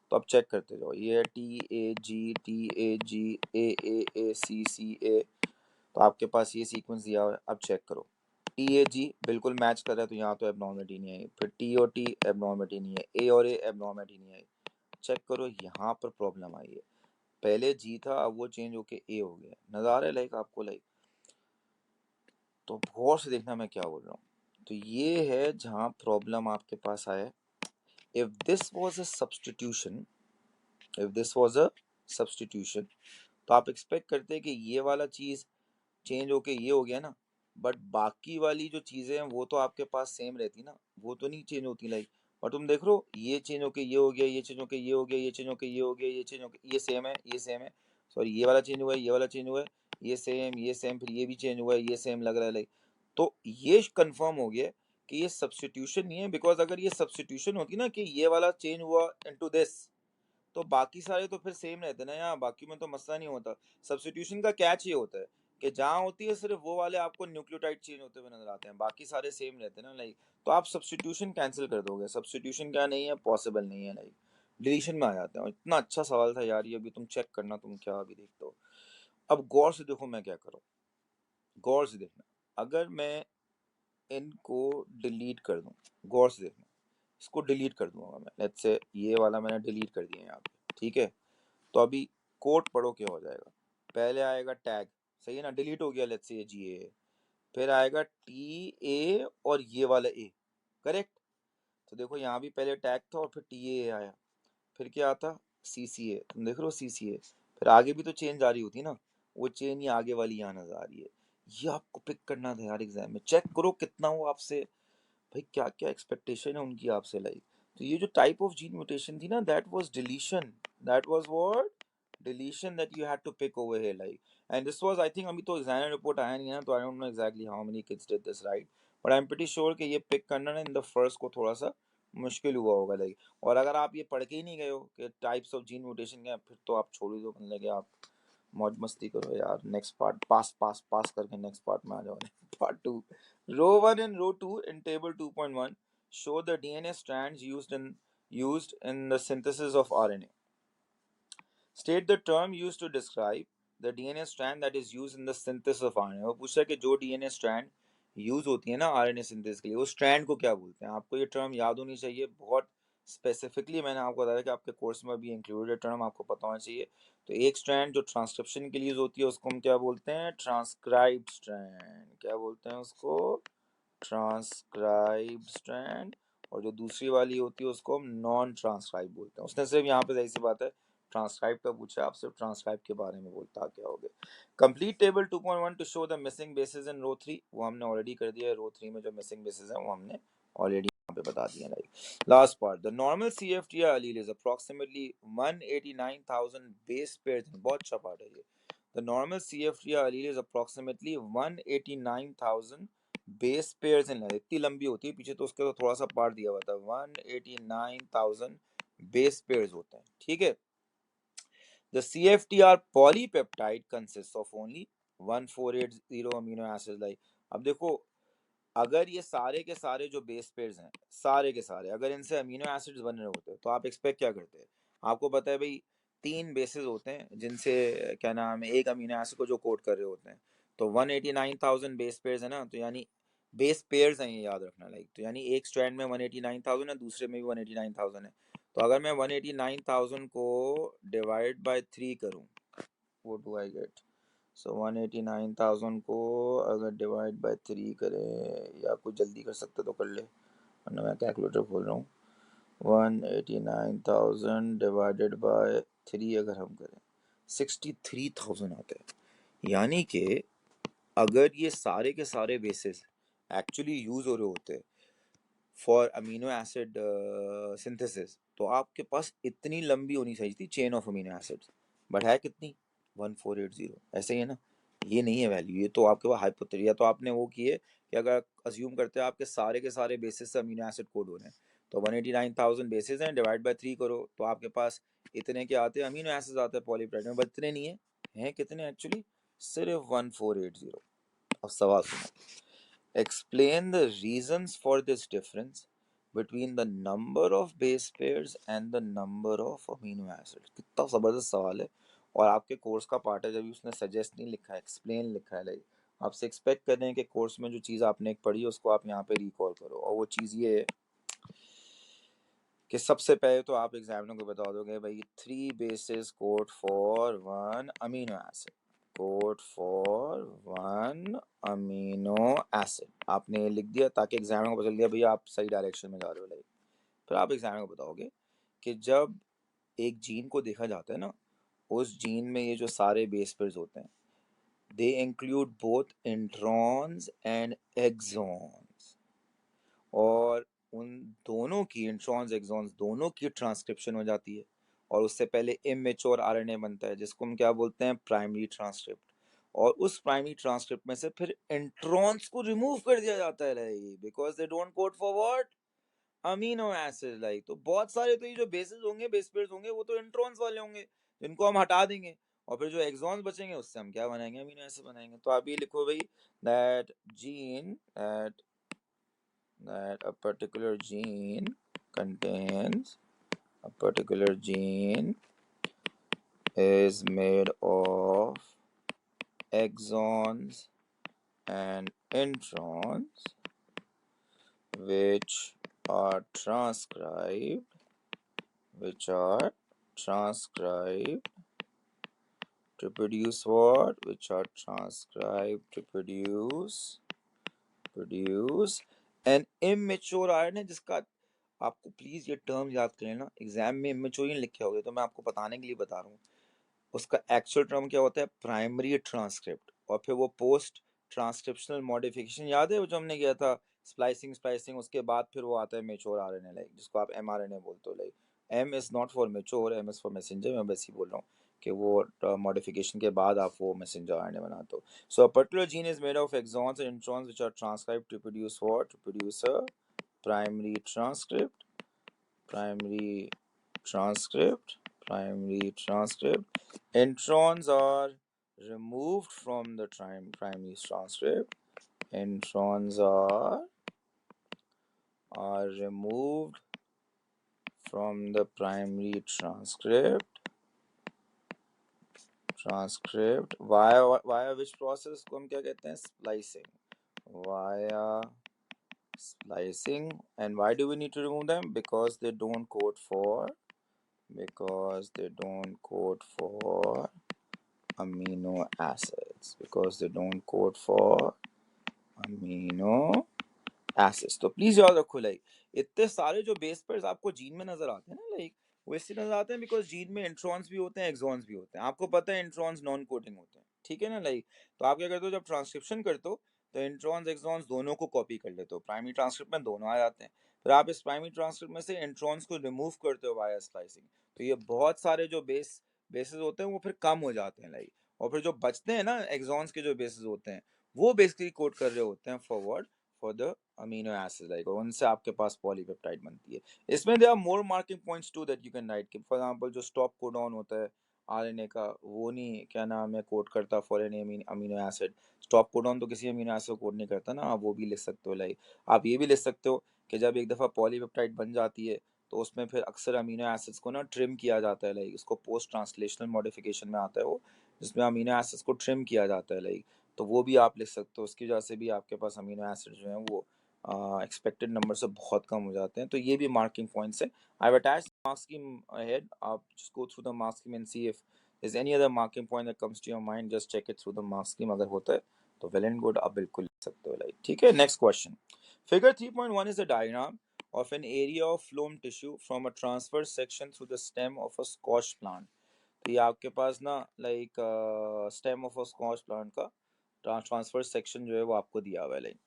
तो अब चेक करते जाओ, ये TAG, TAGAAACCA, तो आपके पास ये सीक्वेंस दिया हुआ है। अब चेक करो, TAG बिल्कुल मैच कर रहा है, तो यहाँ तो एबनॉर्मलिटी नहीं आई। फिर T और T एबनॉर्मलिटी नहीं है, A और A एबनॉर्मलिटी नहीं आई। चेक करो यहाँ पर प्रॉब्लम आई है, पहले G था अब वो चेंज होके A हो गया, नजर आ रहा है लाइक आपको, लाइक। तो गौर से देखना मैं क्या बोल रहा हूँ। तो ये है जहाँ प्रॉब्लम आपके पास आया। If this was a substitution, if this was a substitution, तो आप एक्सपेक्ट करते हैं कि ये वाला चीज चेंज होके ये हो गया ना, बट बाकी वाली जो चीजें हैं वो तो आपके पास सेम रहती ना, वो तो नहीं चेंज होती, लाइक। और तुम देख रहे हो ये चेंज होके ये हो गया, ये चेंज होके ये हो गया, ये चेंज होके ये हो गया, ये चेंज होके ये सेम है, ये सेम है। सॉरी, ये वाला चेंज हुआ है, ये वाला चेंज हुआ है, ये सेम, ये सेम, फिर ये भी चेंज हुआ है, ये सेम लग रहा है, लाइक। तो ये कंफर्म हो गया कि ये सब्स्टिट्यूशन नहीं है, बिकॉज अगर ये सब्स्टिट्यूशन होती ना कि ये वाला चेंज हुआ इनटू दिस, तो बाकी सारे तो फिर सेम रहते ना यार, बाकी में तो मसला नहीं होता। सब्स्टिट्यूशन का कैच ये होता है कि जहाँ होती है सिर्फ वो वाले आपको न्यूक्लियोटाइड चेंज होते हुए नजर आते हैं, बाकी सारे सेम रहते हैं ना, लाइक। तो आप सब्स्टिट्यूशन कैंसिल कर दोगे, सब्स्टिट्यूशन क्या नहीं है, पॉसिबल नहीं है, लाइक डिलीशन में आ जाते हैं। इतना अच्छा सवाल था यार ये, अभी तुम चेक करना तुम क्या अभी देखते हो। अब गौर से देखो मैं क्या करूँ, गौर से देखना। अगर मैं इनको डिलीट कर दूं, गौर से देखना, इसको डिलीट कर दूंगा मैं, लेट्स से ये वाला मैंने डिलीट कर दिया यहाँ पे, ठीक है। तो अभी कोड पढ़ो क्या हो जाएगा। पहले आएगा टैग, सही है ना, डिलीट हो गया, लेट्स से ये GA। फिर आएगा TA और ये वाला A, करेक्ट। तो देखो यहाँ भी पहले टैग था और फिर TAA आया, फिर क्या आता, CCA, तुम देख रहे हो CCA। फिर आगे भी तो चेंज आ रही होती ना, वो चेंज ही आगे वाली यहाँ नजर आ रही है। ये आपको पिक करना था यार एग्जाम में, चेक करो कितना वो आपसे, भाई क्या क्या एक्सपेक्टेशन है उनकी आपसे, लाइक। तो ये जो टाइप ऑफ जीन म्यूटेशन थी ना, that was deletion, that was what, deletion that you had to pick over here, like. And this was, I think, अभी तो एग्जाम रिपोर्ट आया नहीं है ना, तो I don't know exactly how many kids did this right, but I am pretty sure कि ये पिक करना ना इन द फर्स्ट को थोड़ा सा मुश्किल हुआ होगा, लाइक। और अगर आप ये पढ़ के ही नहीं गए हो कि टाइप्स ऑफ जीन म्यूटेशन क्या है, फिर तो आप छोड़ ही दो, मतलब कि आप मौज मस्ती करो यार, नेक्स्ट पार्ट पास पास पास करके नेक्स्ट पार्ट में आ जाओ। Part 2, row 1 and row 2 in table 2.1 show the DNA strands used in the synthesis of RNA. State the term used to describe the DNA strand that is used in the synthesis of RNA. वो पूछा कि जो DNA strand यूज होती है ना RNA सिंथेसिस के लिए, वो स्ट्रैंड को क्या बोलते हैं। आपको ये टर्म याद होनी चाहिए, बहुत स्पेसिफिकली मैंने आपको बताया कि आपके कोर्स में भी इंक्लूडेड टर्म आपको पता होना चाहिए। तो एक स्ट्रैंड जो ट्रांसक्रिप्शन के लिए यूज होती है उसको हम क्या बोलते हैं, ट्रांसक्राइब्ड स्ट्रैंड, क्या बोलते हैं उसको, ट्रांसक्राइब स्ट्रैंड। और जो दूसरी वाली होती है उसको हम नॉन ट्रांसक्राइब बोलते हैं। उसने सिर्फ यहाँ पे जाहिर सी बात है ट्रांसक्राइब का पूछा, आप सिर्फ ट्रांसक्राइब के बारे में बोलता क्या होगे। Complete table 2.1 to show the missing bases in row 3, वो हमने ऑलरेडी कर दिया है, रो 3 में जो मिसिंग बेसिस है वो हमने ऑलरेडी यहाँ पे बता दिया। Like last part, the normal CFTR allele is approximately 189,000 base pairs, बहुत अच्छा पार्ट है ये। The normal CFTR allele is approximately 189,000 base pairs in length, इतनी लंबी होती है, पीछे तो उसके तो थोड़ा सा पार्ट दिया हुआ था, 189,000 बेस पेयर्स होते हैं, ठीक है। The CFTR polypeptide consists of only 1480 amino acids, like। अब देखो अगर ये सारे के सारे जो बेस पेयर्स हैं, सारे के सारे अगर इनसे अमीनो एसिड्स बन रहे होते तो आप एक्सपेक्ट क्या करते हैं? आपको पता है भाई 3 बेसिस होते हैं जिनसे क्या नाम है एक अमीनो एसिड को जो कोड कर रहे होते हैं। तो 189,000 बेस पेयर्स है ना, तो यानी बेस पेयर्स हैं, ये याद रखना। लाइक तो यानी एक स्ट्रैंड में 189,000 है, दूसरे में भी 189,000 है। तो अगर मैं 189,000 को डिवाइड बाय 3 करूं, what do I get? सो 189,000 को अगर डिवाइड बाय 3 करें, या कुछ जल्दी कर सकते तो कर ले, वरना मैं कैलकुलेटर खोल रहा हूँ। 189,000 डिवाइडेड बाय 3 अगर हम करें 63,000 आते हैं। यानी कि अगर ये सारे के सारे बेसिस एक्चुअली यूज हो रहे होते फॉर अमीनो एसिड सिंथेसिस, तो आपके पास इतनी लंबी होनी चाहिए थी chain of amino acids. But है कितनी? 1480। ऐसे ही है ना, ये नहीं है वैल्यू, ये तो आपके पास हाइपोथेसिस, या तो आपने वो किए कि अगर अज्यूम करते हैं आपके सारे के सारे बेसिस से अमीनो एसिड कोड हो रहे हैं, तो 189,000 बेसिस हैं, डिवाइड बाय 3 करो तो आपके पास इतने के आते हैं अमीनो एसिड्स आते हैं पॉलीपेप्टाइड में, बट इतने नहीं है। हैं कितने एक्चुअली? सिर्फ 1480। अब सवाल सुनो, explain the reasons for this difference between the number of base pairs and the number of amino acids। कितना जबरदस्त सवाल है, और आपके कोर्स का पार्ट है। जब उसने सजेस्ट नहीं लिखा है, एक्सप्लेन लिखा है। लाइक आपसे एक्सपेक्ट कर रहे हैं कि कोर्स में जो चीज़ आपने एक पढ़ी उसको आप यहाँ पे रिकॉल करो, और वो चीज़ ये है कि सबसे पहले तो आप एग्जामिनर को बता दोगे भाई 3 basis code for 1 amino acid, code for 1 amino acid. आपने लिख दिया ताकि एग्जामिनर को पता चल गया भैया आप सही डायरेक्शन में जा रहे हो। लाइक फिर आप एग्जामिनर को बताओगे कि जब एक जीन को देखा जाता है ना, उस जीन में ये जो सारे बेस पेयर्स होते हैं, they include both introns and exons, और उन दोनों की, इंट्रॉन्स एक्सॉन्स दोनों की ट्रांसक्रिप्शन हो जाती है, और उससे पहले इमेच्योर आरएनए बनता है जिसको हम क्या बोलते हैं? Primary transcript. और उस प्राइमरी ट्रांसक्रिप्ट में से फिर इंट्रॉन्स को रिमूव कर दिया जाता है, because they don't code for what? Amino acid. Like तो बहुत सारे तो ये जो बेसिस होंगे, बेस पेयर्स होंगे, वो तो इंट्रॉन्स वाले होंगे जिनको हम हटा देंगे, और फिर जो एक्सॉन्स बचेंगे उससे हम क्या बनाएंगे? अमीनो एसिड बनाएंगे। तो आप ये लिखो भाई that gene that a particular gene contains a particular gene is made of exons and introns which are transcribed which are transcribed to produce what? Which are transcribed to produce an immature RNA, जिसका आपको प्लीज ये टर्म याद कर लेना, एग्जाम में इमेच्योर लिख के आओगे तो मैं आपको बताने के लिए बता रहा हूँ। उसका एक्चुअल टर्म क्या होता है? प्राइमरी ट्रांसक्रिप्ट, और फिर वो पोस्ट ट्रांसक्रिप्शनल मॉडिफिकेशन, याद है वो जो हमने किया था? स्प्लाइसिंग स्प्लाइसिंग, उसके बाद फिर वो आता है मेच्योर आरएनए, लाइक जिसको आप एमआरएनए बोलते हो। Like M is not for mature, M is for messenger. मैं बस ही बोल रहा हूँ कि वो मॉडिफिकेशन के बाद आप वो मैसेंजर आरएनए बनाते हो। So a particular gene is made of exons and introns which are transcribed to produce what? To produce a primary transcript, primary primary transcript. Introns are removed from the primary transcript. Introns are removed from the primary transcript via which process को हम क्या कहते हैं? Splicing. Via splicing. And why do we need to remove them? Because they don't code for amino acids, because they don't code for amino acids. तो प्लीज याद रखो, लाइक इतने सारे जो बेस पेयर्स आपको जीन में नजर आते हैं ना, लाइक वो इसलिए नजर आते हैं बिकॉज जीन में इंट्रॉन्स भी होते हैं, एक्सॉन्स भी होते हैं। आपको पता है इंट्रॉन्स नॉन कोडिंग होते हैं, ठीक है ना? लाइक तो आप क्या करते हो जब ट्रांसक्रिप्शन करते हो, तो इंट्रॉन्स एक्सॉन्स दोनों को कॉपी कर लेते हो, प्राइमरी ट्रांसक्रिप्ट में दोनों आ जाते हैं। फिर आप इस प्राइमरी ट्रांसक्रिप्ट में से इंट्रॉन्स को रिमूव करते हो वाया स्लाइसिंग, तो ये बहुत सारे जो बेसिस होते हैं वो फिर कम हो जाते हैं, लाइक। और फिर जो बचते हैं ना एक्सॉन्स के जो बेसिस होते हैं, वो बेसिकली कोड कर रहे होते हैं forward for the amino acid, like उनसे आपके पास पॉलीपेप्टाइड बनती है। इसमें there are more marking points to that you can write. For example जो स्टॉप कोडॉन होता है आरएनए का, वो नहीं क्या नाम है कोड करता for any amino acid. Stop codon तो किसी अमीनो एसिड को कोड नहीं करता ना, आप वो भी लिख सकते हो। लाइक आप ये भी लिख सकते हो कि जब एक दफ़ा पॉलीपेप्टाइड बन जाती है तो उसमें फिर अक्सर अमीनो एसिड्स को ना ट्रिम किया जाता है। लाइक इसको पोस्ट ट्रांसलेशनल मॉडिफिकेशन में आता है वो, जिसमें अमीनो एसिड्स को ट्रिम किया जाता है। लाइक तो वो भी आप लिख सकते हो, उसकी वजह से भी आपके पास अमीनो एसिड जो है वो एक्सपेक्टेड नंबर से बहुत कम हो जाते हैं। तो ये भी मार्किंग पॉइंट्स है। I've attached the mark scheme ahead. Just go through the mark scheme and see if there's any other marking point that comes to your mind. Just check it through the mark scheme. अगर होता है तो well and good, आप बिल्कुल लिख सकते हो। लाइक ठीक है। Next question, figure 3.1 is a diagram of an area of phloem tissue from a transverse section through the stem of a squash plant. तो ये आपके पास ना like stem of a squash plant का ट्रांसफर सेक्शन जो है वो आपको दिया हुआ है। लाइक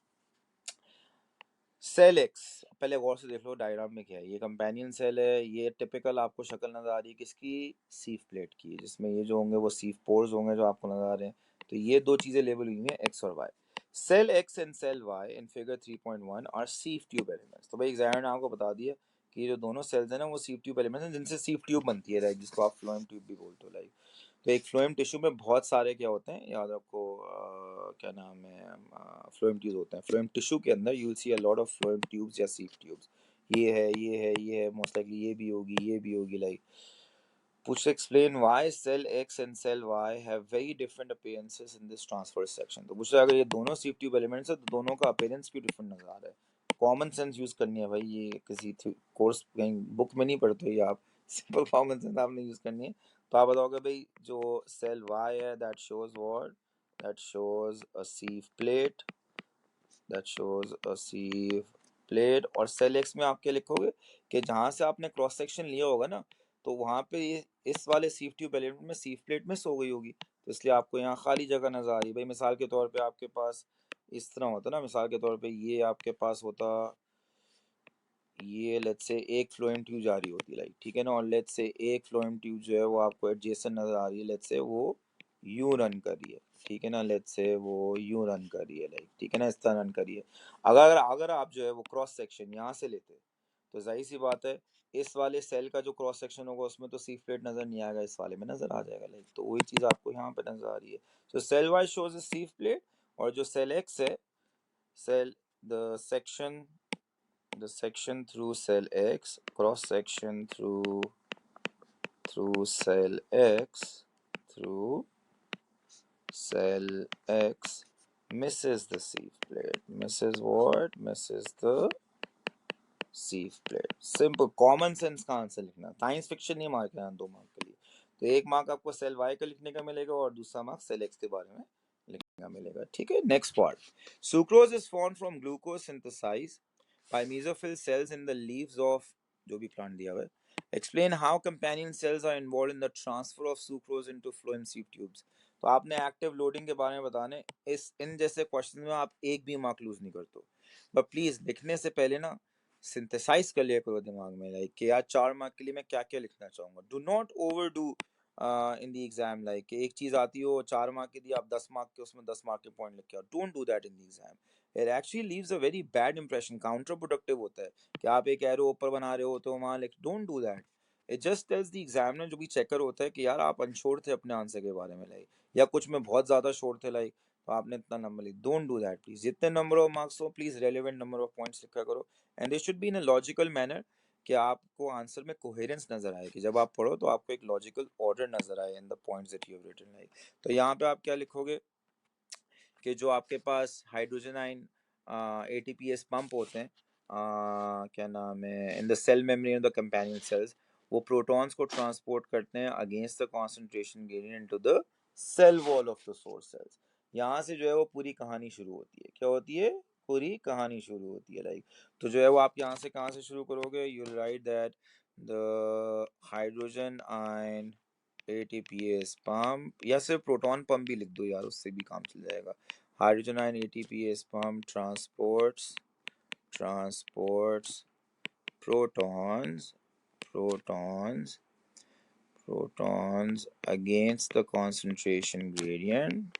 सेल एक्स, पहले गौर से देख लो डायग्राम में क्या है। ये कंपेनियन सेल है, ये टिपिकल आपको शक्ल नजर आ रही है किसकी, सीफ प्लेट की, जिसमें ये जो होंगे वो सीफ पोर्स होंगे जो आपको नजर आ रहे हैं। तो ये दो चीजें लेबल हुई हैं एक्स और Y. Cell X and cell Y in figure 3.1 are sieve tube elements. तो भाई एग्जामिनर ने आपको बता दिया कि ये जो दोनों सेल्स हैं ना वो सीफ ट्यूब एलिमेंट्स हैं, जिनसे सीफ ट्यूब बनती है, लाइक जिसको आप फ्लोएम ट्यूब भी बोलते हो। लाइक तो एक फ्लोएम टिश्यू में बहुत सारे क्या होते हैं, याद रखो क्या नाम है, फ्लोएम ट्यूब्स होते हैं। फ्लोएम टिश्यू के अंदर you will see a lot of phloem tubes या सीफ ट्यूब्स। ये है, ये है, ये है, मोस्ट लाइकली ये भी होगी, ये भी होगी। Like push to explain why cell X and cell Y have very different appearances in this transverse section। तो पूछ रहा है अगर ये दोनों सीफ ट्यूब एलिमेंट्स है तो दोनों का अपीयरेंस क्यों डिफरेंट नजर आ रहा है। कॉमन सेंस यूज करनी है भाई, ये किसी कोर्स कहीं बुक में नहीं पढ़ते हो ये आप, सिंपल कॉमन सेंस आपने यूज करनी है। तो आप बताओगे भाई जो सेल Y है that shows what, that shows a sieve plate, that shows a sieve plate. और सेल एक्स में आप क्या लिखोगे कि जहां से आपने क्रॉस सेक्शन लिया होगा ना तो वहां पे ये इस वाले सीफ ट्यूब एलिमेंट में सीफ प्लेट में सो गई होगी, तो इसलिए आपको यहाँ खाली जगह नजर आ रही है। भाई मिसाल के तौर पे आपके पास इस तरह होता ना, मिसाल के तौर पे ये आपके पास होता, ये लेट्स से एक फ्लोएम ट्यूब जा रही होती, लाइक ठीक है ना, और लेट्स से एक फ्लोएम ट्यूब जो है वो आपको एडजेसेंट नजर आ रही है, लेट्स से वो यू रन कर रही है, ठीक है ना, लेट्स से वो यू रन कर रही है, लाइक ठीक है ना, इस तरह रन कर रही है। अगर अगर आप जो है वो क्रॉस सेक्शन यहाँ से लेते तो जाहिर सी बात है इस वाले सेल का जो क्रॉस सेक्शन होगा उसमें तो सीफ प्लेट नजर नहीं आएगा, इस वाले में नजर आ जाएगा। लाइक तो वही चीज आपको यहाँ पे नजर आ रही है। तो cell Y shows a sieve plate, और जो सेल एक्स है, cell the section, the section through cell X, cross section through cell X, through cell X misses the sieve plate. Misses what? Misses the sieve plate. Simple common sense का आंसर लिखना, साइंस फिक्शन नहीं मार्क करना 2 मार्क के लिए। तो एक मार्क आपको सेल वाई का लिखने का मिलेगा और दूसरा मार्क सेल एक्स के बारे में लिखने का मिलेगा। ठीक है। Next part, sucrose is form from glucose synthesise by mesophyll cells in the leaves of जो भी प्लांट दिया हुआ है। Explain how companion cells are involved in the transfer of sucrose into phloem sieve tubes। तो आपने एक्टिव लोडिंग के बारे में बताने, इस इन जैसे क्वेश्चन में आप एक भी मार्क लूज नहीं करते हो, बट प्लीज लिखने से पहले ना सिंथेसाइज कर लिया करो दिमाग में, लाइक कि यार 4 मार्क के लिए मैं क्या क्या लिखना चाहूंगा। Do not over do in the exam, like एक चीज आती हो 4 मार्क की दी, आप 10 मार्क के उसमें 10 मार्क के पॉइंट लिख के आओ। Don't do that in the exam, it actually leaves a very bad impression, counter productive होता है कि आप एक एरो ऊपर बना रहे हो तो वहां लिख, don't do that. It just tells the examiner जो भी चेकर होता है कि यार आप अनश्योर थे अपने आंसर के बारे में, लाइक या कुछ में बहुत ज्यादा श्योर थे, लाइक तो आपने इतना नंबर लिख। डोंट डू दैट प्लीज, जितने नंबर ऑफ मार्क्स हो please relevant number of points लिखा करो, and they should be in a logical manner, कि आपको आंसर में कोहेरेंस नजर आए, कि जब आप पढ़ो तो आपको एक लॉजिकल ऑर्डर नजर आए in the points that you have written. Like तो यहाँ पे आप क्या लिखोगे कि जो आपके पास हाइड्रोजन आयन एटीपीएस पंप होते हैं, क्या नाम है, in the cell membrane of the companion cells, वो प्रोटॉन्स को ट्रांसपोर्ट करते हैं against the concentration gradient into the cell wall of the source cells. यहाँ से जो है वो पूरी कहानी शुरू होती है, क्या होती है, पूरी कहानी शुरू होती है। लाइक तो जो है वो आप यहाँ से कहाँ से शुरू करोगे, you right that the hydrogen ion ATPase pump, या सिर्फ प्रोटॉन पंप भी लिख दो यार, उससे भी काम चल जाएगा। Hydrogen ion ATPase pump transports protons protons protons against the concentration gradient,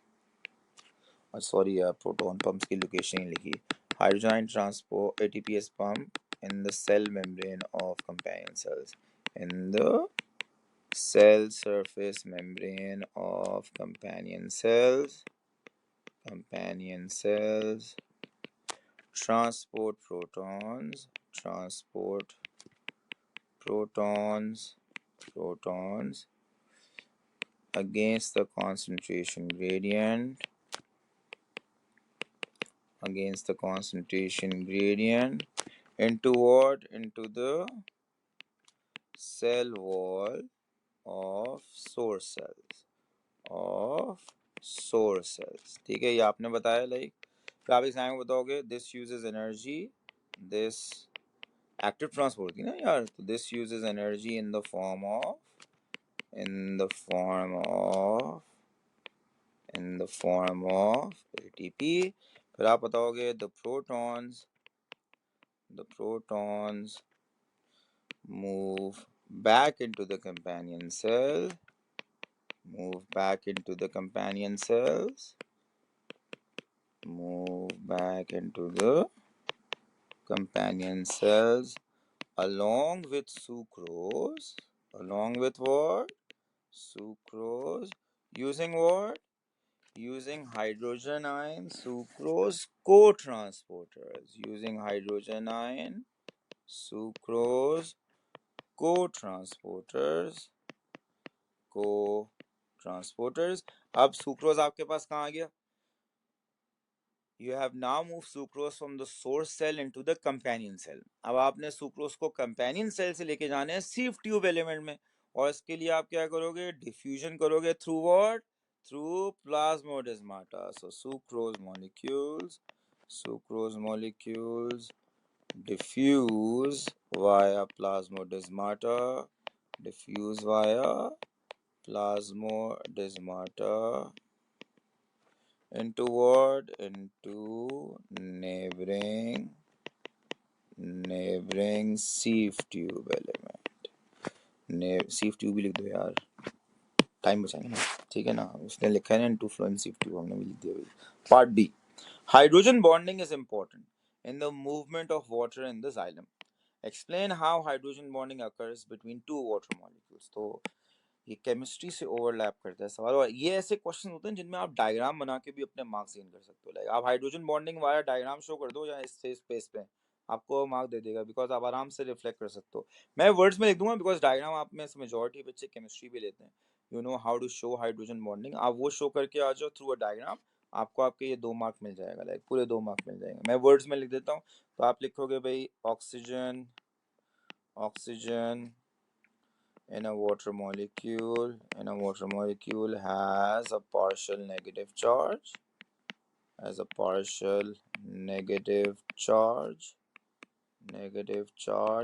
sorry यार प्रोटॉन पंप्स की लोकेशन ही लिखी, hydrogen ion transport ATPase pump in the cell membrane of companion cells, in the cell surface membrane of companion cells transport protons against the concentration gradient into what? Into the cell wall of source cells. ठीक है, ये आपने बताया लाइक, फिर आप एग्जाम में बताओगे this uses energy, this active transport थी ना यार, तो this uses energy in the form of ATP। फिर आप बताओगे the protons move back into the companion cells along with sucrose, using what? Using hydrogen ion sucrose co-transporters, अब सुक्रोज आपके पास कहाँ आ गया? You have now moved sucrose from the source cell into the companion cell। अब आपने सुक्रोज को companion cell से लेके जाने हैं सिर्फ ट्यूब एलिमेंट में, और इसके लिए आप क्या करोगे? डिफ्यूजन करोगे through what? Through plasmodesmata. So sucrose molecules diffuse via plasmodesmata into what? Into neighboring sieve tube element। sieve tube भी लिख दो यार, टाइम बचाएंगे ना, ठीक है ना। उसने लिखा है ना into flow in sieve tube, हमने भी लिख दिया भाई। Part B, hydrogen bonding is important in the movement of water in the xylem. Explain how hydrogen bonding occurs between two water molecules. तो ये केमिस्ट्री से ओवरलैप करता है सवाल, और ये ऐसे क्वेश्चन होते हैं जिनमें आप डायग्राम बना के भी अपने मार्क्स गेन कर सकते हो। लाइक आप हाइड्रोजन बॉन्डिंग वाला डायग्राम शो कर दो या इस स्पेस पे, आपको मार्क दे देगा, बिकॉज आप आराम से रिफ्लेक्ट कर सकते हो। मैं वर्ड्स में लिख दूंगा बिकॉज डायग्राम आप में से मेजॉरिटी बच्चे केमिस्ट्री भी लेते हैं, you know how to show hydrogen bonding. आप वो शो करके आ जाओ थ्रू अ डायग्राम, आपको आपके ये 2 मार्क मिल जाएगा, लाइक पूरे 2 मार्क मिल जाएंगे। मैं वर्ड्स में लिख देता हूँ, तो आप लिखोगे भाई oxygen in a water molecule has a partial negative charge,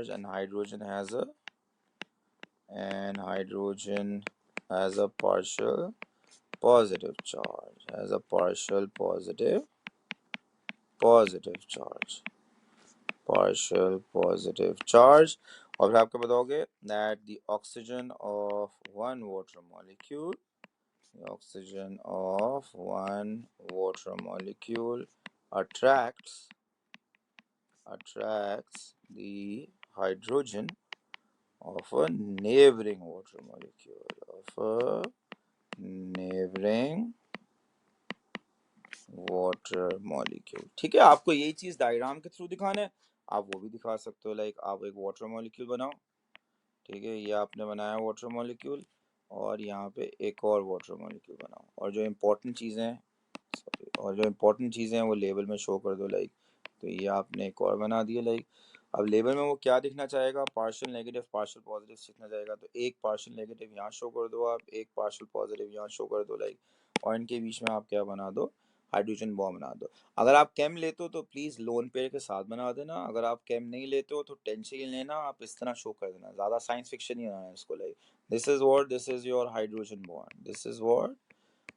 and hydrogen has a partial positive charge, और फिर आपको बताओगे that the oxygen of one water molecule attracts the hydrogen of a neighboring water molecule। ठीक है, आपको यही चीज डायग्राम के थ्रू दिखाना है, आप वो भी दिखा सकते हो। लाइक आप एक वाटर मॉलिक्यूल बनाओ, ठीक है, ये आपने बनाया वाटर मॉलिक्यूल, और यहाँ पे एक और वाटर मॉलिक्यूल बनाओ, और जो इम्पोर्टेंट चीज़ें हैं वो लेबल में शो कर दो। लाइक तो ये आपने एक और बना दिया। लाइक अब लेबल में वो क्या दिखना चाहेगा? पार्शियल नेगेटिव पार्शियल पॉजिटिव दिखना चाहेगा, तो एक पार्शियल नेगेटिव यहाँ शो कर दो, आप एक पार्शियल पॉजिटिव यहाँ शो कर दो। लाइक और इनके बीच में आप क्या बना दो? हाइड्रोजन बॉम्ब बना दो। अगर आप केम लेते हो तो प्लीज़ लोन पेयर के साथ बना देना, अगर आप केम नहीं लेते हो तो टेंशन ही लेना, आप इस तरह शो कर देना, ज़्यादा साइंस फिक्शन ही बनाना है इसको। Like this is your hydrogen bond,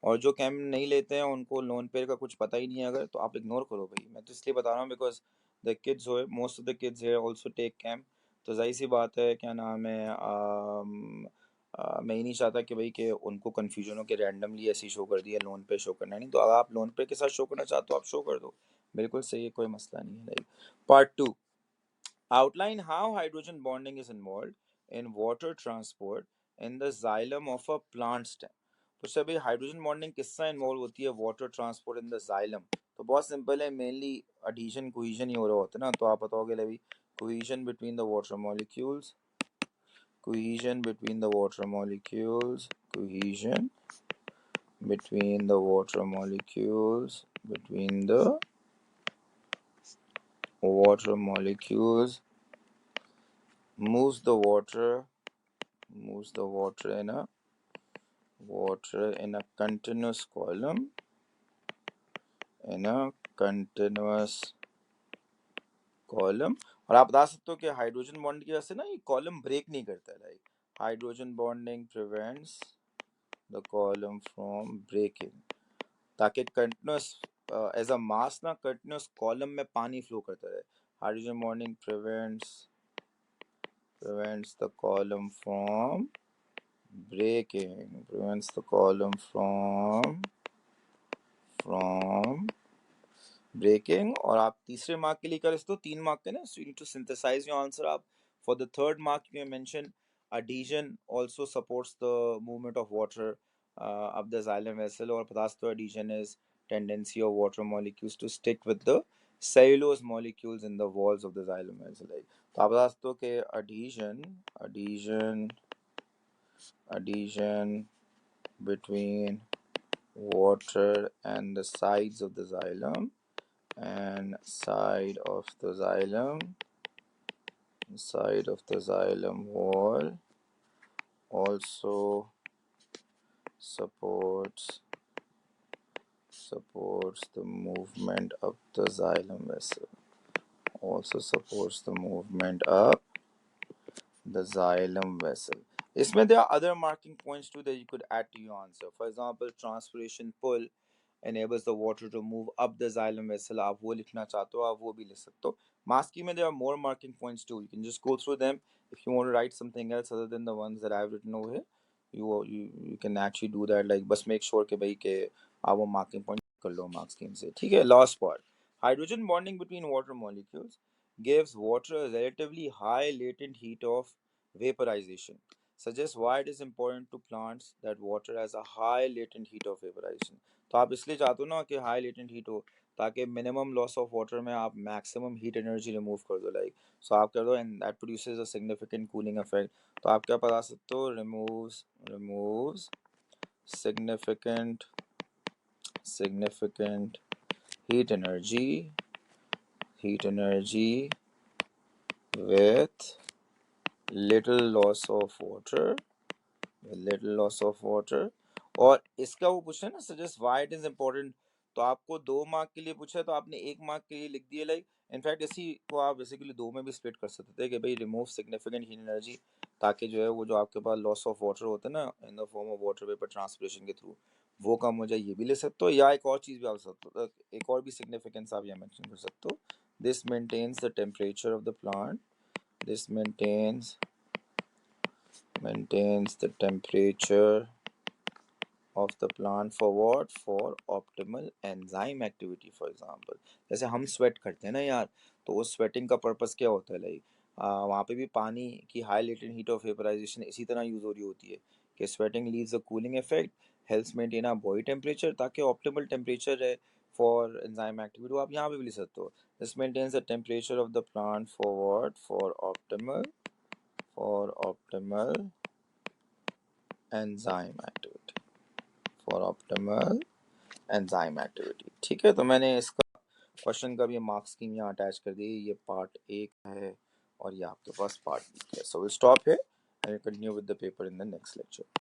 और जो केम नहीं लेते हैं उनको लोन पेयर का कुछ पता ही नहीं है अगर, तो आप इग्नोर करो भाई। मैं तो इसलिए बता रहा हूँ बिकॉज द किड्स हो, most of the kids here also take chem, तो जाहिर सी बात है, क्या नाम है, मैं ही नहीं चाहता कि भाई कि उनको कन्फ्यूजन हो कि रैंडमली ऐसे शो कर दिया, लोन पे शो करना नहीं। तो अगर आप लोन पे के साथ शो करना चाहते हो आप शो कर दो, बिल्कुल सही है, कोई मसला नहीं है। Like part 2, outline how hydrogen bonding is involved in water transport in the xylem of a plant stem. तो भाई हाइड्रोजन बॉन्डिंग किससे इन्वॉल्व होती है water transport in the xylem? तो बहुत सिंपल है, मेनली एडिशन कोहेजन ही हो रहा होता है ना। तो आप बताओगे भाई cohesion between the water molecules, cohesion between the water molecules, cohesion between the water molecules, between the water molecules, moves the water, moves the water in a continuous column, in a continuous column. और आप बता सकते हो कि हाइड्रोजन बॉन्ड की वजह से ना ये कॉलम ब्रेक नहीं करता है। Like hydrogen bonding prevents the column from breaking, ताकि कंटिन्यूस एज अ मास ना कंटिन्यूस कॉलम में पानी फ्लो करता रहे। Hydrogen bonding prevents the column from breaking, prevents the column from breaking. और आप तीसरे मार्क के लिए कर सकते हो, 3 मार्क के ना, so you need to synthesize your answer up. For the third mark you can mention adhesion also supports the movement of water up the xylem vessel, और बता सकते हो adhesion is tendency of water molecules to stick with the cellulose molecules in the walls of the xylem vessel. तो आप बता सकते हो कि adhesion between water and the sides of the xylem and side of the xylem wall also supports the movement of the xylem vessel, also supports the movement of the xylem vessel. इसमें there are other marking points too that you could add to your answer. For example, transpiration pull enables the water to move up the xylem vessel. आप वो लिखना चाहते हो आप वो भी लिख सकते हो. Masking में there are more marking points too. You can just go through them. If you want to write something else other than the ones that I've written over here, you can actually do that. Like बस make sure कि भाई के आप वो marking point कर लो mark scheme से. ठीक है. Last part. Hydrogen bonding between water molecules gives water a relatively high latent heat of vaporization. Suggests why it is important to plants that water has a high latent heat of vaporization. तो आप इसलिए चाहते हो ना कि हाई लेटेंट हीट हो, ताकि मिनिमम लॉस ऑफ वाटर में आप मैक्सिमम हीट एनर्जी रिमूव कर दो। लाइक सो आप कर दो and that produces a significant cooling effect. तो आप क्या बता सकते हो? Removes significant heat energy with little loss of water, और इसका वो पूछा है ना suggest why it is important, तो आपको 2 मार्क के लिए पूछा है तो आपने 1 मार्क के लिए लिख दिया। लाइक इनफैक्ट इसी को आप बेसिकली 2 में भी स्प्लिट कर सकते थे कि भाई रिमूव सिग्निफिकेंट हीट एनर्जी, ताकि जो है वो जो आपके पास लॉस ऑफ वाटर होता है ना in the form of water vapour transpiration के थ्रू, वो कम हो जाए, ये भी ले सकते हो। या एक और चीज़ भी आप सकते हो, एक और भी सिग्निफिकेंस आप यहाँ मेंशन कर सकते हो। This maintains the temperature of the plant, this maintains the temperature of the plant for what? For optimal enzyme activity. For example, जैसे हम स्वेट करते हैं ना यार, तो वो स्वेटिंग का पर्पस क्या होता है? लाइक वहाँ पे भी पानी की high latent heat of vaporisation इसी तरह यूज हो रही होती है कि sweating leaves a cooling effect, helps maintain a body temperature, ताकि ऑप्टिमल टेम्परेचर है फॉर एंजाइम एक्टिविटी। आप यहाँ पे भी लिख सकते हो this maintains the temperature of the plant for what? For optimal enzyme activity, for optimal enzyme activity. ठीक है, तो मैंने इसका क्वेश्चन का भी मार्क्स स्कीम यहाँ अटैच कर दी। ये पार्ट 1 है और ये आपके पास पार्ट 2 है। So will stop here and continue with the paper in the next lecture.